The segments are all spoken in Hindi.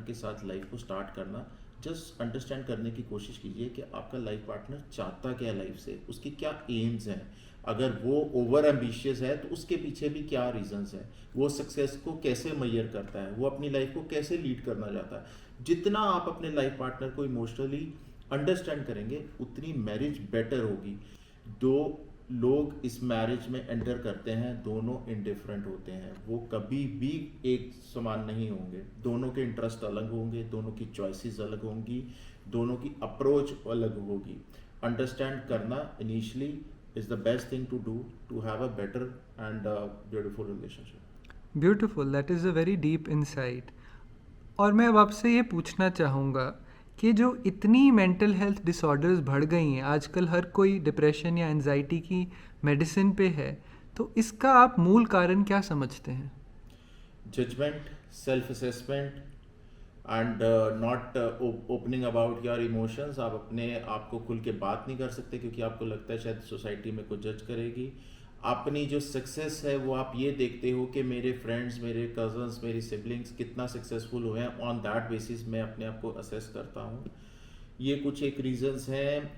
के साथ लाइफ को स्टार्ट करना, जस्ट अंडरस्टैंड करने की कोशिश कीजिए कि आपका लाइफ पार्टनर चाहता क्या है लाइफ से, उसकी क्या एम्स हैं। अगर वो ओवर एम्बिशियस है तो उसके पीछे भी क्या रीजंस हैं, वो सक्सेस को कैसे मैयर करता है, वो अपनी लाइफ को कैसे लीड करना चाहता है। जितना आप अपने लाइफ पार्टनर को इमोशनली अंडरस्टैंड करेंगे उतनी मैरिज बेटर होगी। दो लोग इस मैरिज में एंटर करते हैं, दोनों इंडिफरेंट होते हैं, वो कभी भी एक समान नहीं होंगे, दोनों के इंटरेस्ट अलग होंगे, दोनों की चॉइसेस अलग होंगी, दोनों की अप्रोच अलग होगी। अंडरस्टैंड करना initially is the best thing to do to have a better and beautiful relationship. Beautiful, that is a very deep insight. और मैं अब आपसे ये पूछना चाहूँगा कि जो इतनी मेंटल हेल्थ डिसऑर्डर्स बढ़ गई हैं आजकल, हर कोई डिप्रेशन या एंजाइटी की मेडिसिन पे है, तो इसका आप मूल कारण क्या समझते हैं? Judgement, self assessment and not opening about your emotions. आप अपने आप को खुल के बात नहीं कर सकते क्योंकि आपको लगता है शायद सोसाइटी में कुछ जज करेगी। अपनी जो सक्सेस है वो आप ये देखते हो कि मेरे फ्रेंड्स, मेरे कजन्स, मेरी सिबलिंग्स कितना सक्सेसफुल हुए हैं, ऑन दैट बेसिस मैं अपने आप को असेस करता हूँ। ये कुछ एक रीजंस हैं।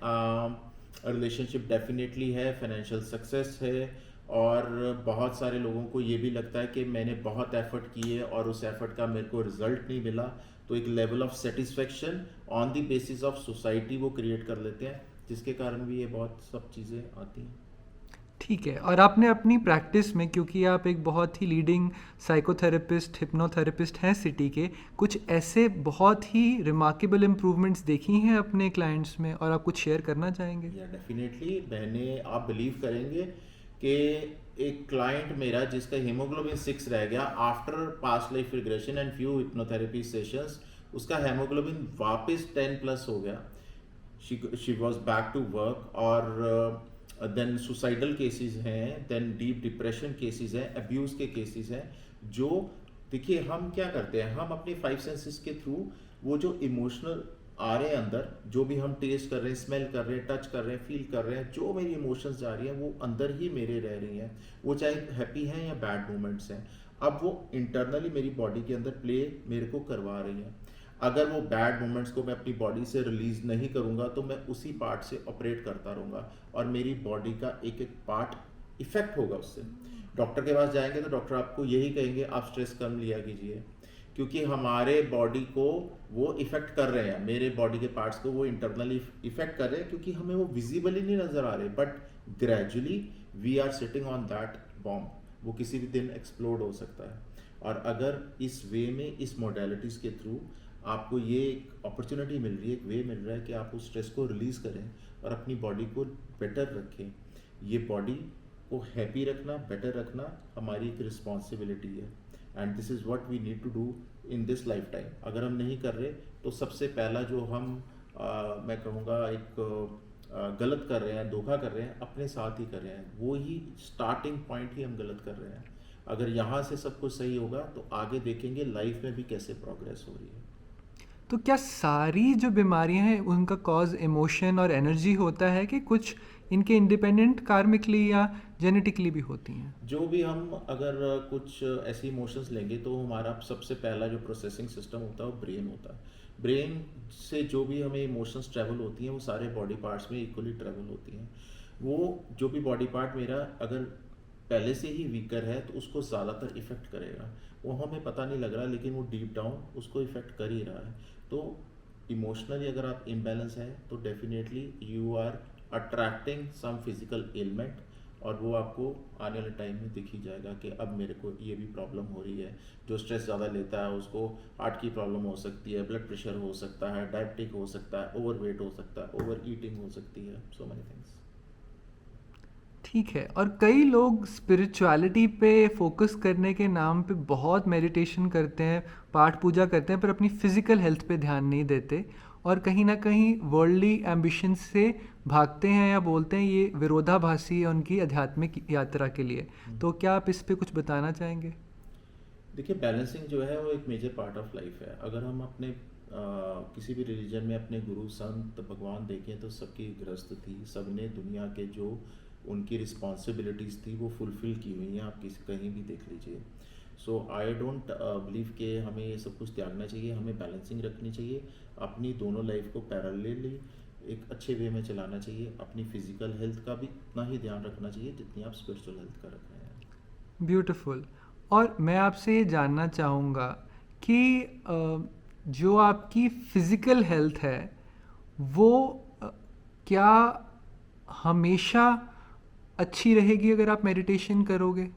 रिलेशनशिप डेफिनेटली है, फाइनेंशियल सक्सेस है, और बहुत सारे लोगों को ये भी लगता है कि मैंने बहुत एफर्ट किए और उस एफर्ट का मेरे को रिजल्ट नहीं मिला, तो एक level of satisfaction on the basis of society वो क्रिएट कर लेते हैं, जिसके कारण भी ये बहुत सब चीज़ें आती हैं। ठीक है। और आपने अपनी प्रैक्टिस में, क्योंकि आप एक बहुत ही लीडिंग साइकोथेरेपिस्ट, हिप्नोथेरेपिस्ट हैं सिटी के, कुछ ऐसे बहुत ही रिमार्केबल इम्प्रूवमेंट्स देखी हैं अपने क्लाइंट्स में और आप कुछ शेयर करना चाहेंगे? या डेफिनेटली, मैंने, आप बिलीव करेंगे कि एक क्लाइंट मेरा जिसका हीमोग्लोबिन 6 रह गया after past life regression and few hypnotherapy sessions, उसका हेमोग्लोबिन वापस 10 प्लस हो गया। She was back to work. और देन सुसाइडल केसेस हैं, देन डीप डिप्रेशन केसेस हैं, अब्यूज़ के केसेस हैं। जो, देखिए हम क्या करते हैं, हम अपने 5 सेंसेस के थ्रू वो जो इमोशनल आ रहे हैं अंदर, जो भी हम टेस्ट कर रहे हैं, स्मेल कर रहे हैं, टच कर रहे हैं, फील कर रहे हैं, जो मेरी इमोशंस जा रही हैं वो अंदर ही मेरे रह रही हैं, वो चाहे हैप्पी हैं या बैड मोमेंट्स हैं। अब वो इंटरनली मेरी बॉडी के अंदर प्ले मेरे को करवा रही हैं। अगर वो बैड मोमेंट्स को मैं अपनी बॉडी से रिलीज नहीं करूँगा तो मैं उसी पार्ट से ऑपरेट करता रहूँगा और मेरी बॉडी का एक एक पार्ट इफेक्ट होगा उससे। डॉक्टर के पास जाएंगे तो डॉक्टर आपको यही कहेंगे आप स्ट्रेस कम लिया कीजिए, क्योंकि हमारे बॉडी को वो इफेक्ट कर रहे हैं, मेरे बॉडी के पार्ट्स को वो इंटरनली इफेक्ट कर रहे हैं, क्योंकि हमें वो विजिबली नहीं नज़र आ रहे, but gradually we are sitting on that bomb, वो किसी भी दिन एक्सप्लोड हो सकता है। और अगर इस वे में, इस मोडेलिटीज़ के थ्रू आपको ये एक अपॉर्चुनिटी मिल रही है, एक वे मिल रहा है कि आप उस स्ट्रेस को रिलीज़ करें और अपनी बॉडी को बेटर रखें। ये बॉडी को हैप्पी रखना, बेटर रखना हमारी एक रिस्पॉन्सिबिलिटी है, and this is what we need to do in this lifetime. अगर हम नहीं कर रहे तो सबसे पहला जो हम मैं कहूँगा एक गलत कर रहे हैं, धोखा कर रहे हैं, अपने साथ ही कर रहे हैं, वो ही स्टार्टिंग पॉइंट ही हम गलत कर रहे हैं। अगर यहाँ से सब कुछ सही होगा तो आगे देखेंगे लाइफ में भी कैसे प्रोग्रेस हो रही है। तो क्या सारी जो बीमारियां हैं उनका कॉज इमोशन और एनर्जी होता है, कि कुछ इनके इंडिपेंडेंट कार्मिकली या जेनेटिकली भी होती हैं? जो भी हम अगर कुछ ऐसे इमोशंस लेंगे तो हमारा सबसे पहला जो प्रोसेसिंग सिस्टम होता है वो ब्रेन होता है। ब्रेन से जो भी हमें इमोशंस ट्रैवल होती हैं वो सारे बॉडी पार्ट्स में इक्वली ट्रैवल होती हैं। वो जो भी बॉडी पार्ट मेरा अगर पहले से ही वीकर है तो उसको ज़्यादातर इफ़ेक्ट करेगा, वो हमें पता नहीं लग रहा लेकिन वो डीप डाउन उसको इफ़ेक्ट कर ही रहा है। तो इमोशनली अगर आप इम्बैलेंस हैं तो definitely you are attracting some physical element, और वो आपको आने वाले टाइम में दिख ही जाएगा कि अब मेरे को ये भी प्रॉब्लम हो रही है। जो स्ट्रेस ज़्यादा लेता है उसको हार्ट की प्रॉब्लम हो सकती है, ब्लड प्रेशर हो सकता है, डायबिटिक हो सकता है, ओवरवेट हो सकता है, ओवर ईटिंग हो सकती है, सो मैनी थिंग्स। ठीक है। और कई लोग स्पिरिचुअलिटी पे फोकस करने के नाम पे बहुत मेडिटेशन करते हैं, पाठ पूजा करते हैं, पर अपनी फिजिकल हेल्थ पे ध्यान नहीं देते, और कहीं ना कहीं वर्ल्डली एम्बिशन से भागते हैं या बोलते हैं ये विरोधाभासी है उनकी आध्यात्मिक यात्रा के लिए। तो क्या आप इस पे कुछ बताना चाहेंगे? देखिए, बैलेंसिंग जो है वो एक मेजर पार्ट ऑफ लाइफ है। अगर हम अपने किसी भी रिलीजन में अपने गुरु संत भगवान देखें तो सबकी गृहस्थ थी, सबने दुनिया के जो उनकी रिस्पॉन्सिबिलिटीज़ थी वो फुलफ़िल की हुई हैं, आप किसी कहीं भी देख लीजिए। सो आई डोंट बिलीव कि हमें ये सब कुछ त्यागना चाहिए, हमें बैलेंसिंग रखनी चाहिए, अपनी दोनों लाइफ को पैरेलली एक अच्छे वे में चलाना चाहिए, अपनी फिजिकल हेल्थ का भी उतना ही ध्यान रखना चाहिए जितनी आप स्पिरिचुअल हेल्थ का रख रहे हैं। ब्यूटीफुल। और मैं आपसे ये जानना चाहूँगा कि जो आपकी फिज़िकल हेल्थ है वो क्या हमेशा अच्छी रहेगी अगर आप मेडिटेशन करोगे?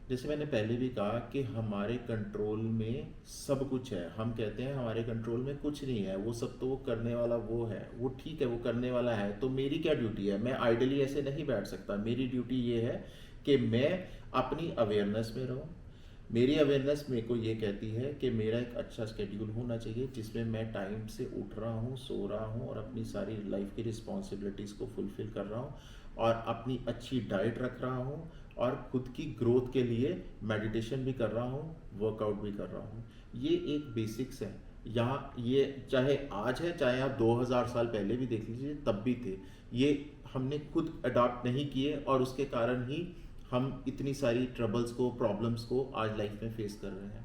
जैसे मैंने पहले भी कहा कि हमारे कंट्रोल में सब कुछ है। हम कहते हैं हमारे कंट्रोल में कुछ नहीं है, वो सब तो वो करने वाला वो है, वो ठीक है, वो करने वाला है। तो मेरी क्या ड्यूटी है? मैं आइडली ऐसे नहीं बैठ सकता। मेरी ड्यूटी ये है कि मैं अपनी अवेयरनेस में रहूं। मेरी अवेयरनेस मेरे को ये कहती है कि मेरा एक अच्छा स्केड्यूल होना चाहिए जिसमें मैं टाइम से उठ रहा हूँ, सो रहा हूँ और अपनी सारी लाइफ की रिस्पॉन्सिबिलिटीज़ को फुलफिल कर रहा हूँ और अपनी अच्छी डाइट रख रहा हूँ और खुद की ग्रोथ के लिए मेडिटेशन भी कर रहा हूँ, वर्कआउट भी कर रहा हूँ। ये एक बेसिक्स है। यहाँ ये चाहे आज है, चाहे आप 2000 साल पहले भी देख लीजिए, तब भी थे। ये हमने खुद अडॉप्ट नहीं किए और उसके कारण ही हम इतनी सारी ट्रबल्स को, प्रॉब्लम्स को आज लाइफ में फेस कर रहे हैं।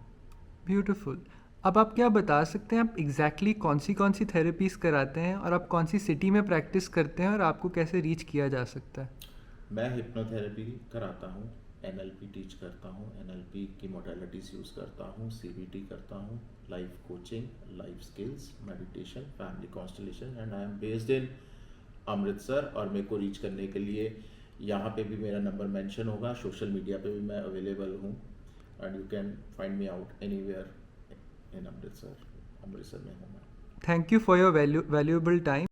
ब्यूटीफुल। अब आप क्या बता सकते हैं आप एग्जैक्टली कौन सी थेरेपीज़ कराते हैं और आप कौन सी सिटी में प्रैक्टिस करते हैं और आपको कैसे रीच किया जा सकता है? मैं हिप्नोथेरेपी कराता हूँ, एनएलपी टीच करता हूँ, एनएलपी की मोडालिटीज़ यूज़ करता हूँ, सीबीटी करता हूँ, life coaching, life skills, meditation, family constellation and I am based in Amritsar. और मेरे को रीच करने के लिए यहाँ पे भी मेरा नंबर मेंशन होगा, सोशल मीडिया पे भी मैं अवेलेबल हूँ and you can find me out anywhere in Amritsar. Amritsar में हूँ मैं। Thank you for your valuable time.